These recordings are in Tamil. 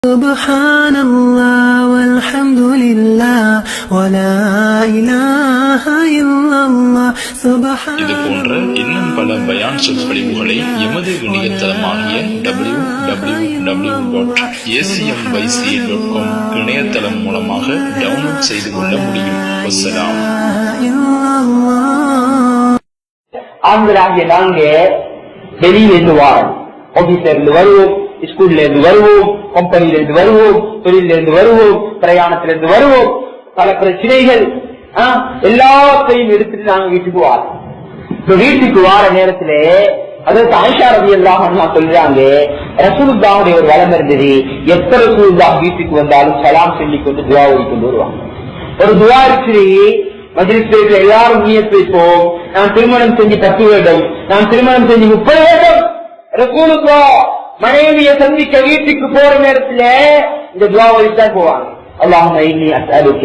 சுப்ஹானல்லாஹ் வல்ஹம்துலில்லாஹ் வலா இலாஹ இல்லல்லாஹ் சுப்ஹான். இது போன்ற இன்னும் பல பயான் சொற்பொழிவுகளை எமது இணையதளமாகிய www.acmyc.com இணையதளம் மூலமாக டவுன்லோட் செய்து கொள்ள முடியும். வஸ்ஸலாம். ஆண்களாகிய நாங்க வெளியில இருந்து வாரோம், ஆபீஸ்ல இருந்து வருவோம், ஸ்கூல்ல இருந்து வருவோம், கம்பெனில இருந்து வருவோம், தொழில இருந்து வருவோம், பிரயாணத்துல இருந்து வருவோம், பல பிரச்சனைகள் எல்லாத்தையும் எடுத்துட்டு நாங்க வீட்டுக்கு வாரோம். இப்ப வீட்டுக்கு வார நேரத்துல அதற்கு ஆயிஷா ரலியல்லாஹு அன்ஹா சொல்றாங்க, ரசூலுல்லாஹுடைய ஒரு வளம் இருந்தது, எப்ப ரசூலுல்லாஹ் வீட்டுக்கு வந்தாலும் சலாம் சொல்லி கொண்டு துஆ ஓதி கொண்டு வருவாங்க. ஒரு துஆ இருக்கு, மஜ்லிஸ்ல எல்லாரும் நியத் வைப்போம், நான் திருமணம் செஞ்சு 10 வருடம், நான் திருமணம் செஞ்சு 30 வருடம். ரசூலுல்லாஹ் மனைவியை சந்திக்க வீட்டுக்கு போற நேரத்துல இந்த துஆ ஓதித்தான் போவாங்க. அல்லாஹும்ம இன்னி அஸ்அலுக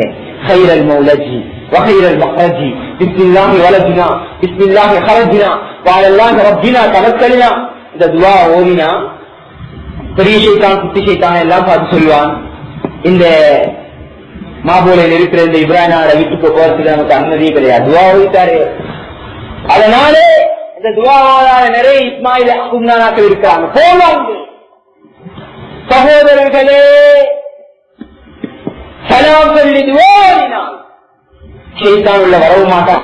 கைரல் மௌலஜி வகைரல் மஹ்ரஜி பிஸ்மில்லாஹி வலஜினா பிஸ்மில்லாஹி ஹரஜினா வஅலல்லாஹி ரப்பினா தவக்கல்னா. இந்த துஆ ஓதினா பெரிய ஷைத்தான் குட்டி ஷைத்தான் எல்லாம் பார்த்து சொல்லுவான், இந்த மாபோலையில் இருக்கிற இந்த இப்ராஹிம் வீட்டுக்கு போறதுக்கு நமக்கு அனுமதியே கிடையாது, துஆ ஓதிட்டாரு. அதனால இந்த துஆவால நிறைய இஸ்மாயில் அஹ்மத்னாக்கள் இருக்கிறாங்க. போவாங்க சகோதரர்களே, சலாம் சொல்லி துஆ ஓதினா ஷைத்தான் உள்ள வரவு மாட்டான்.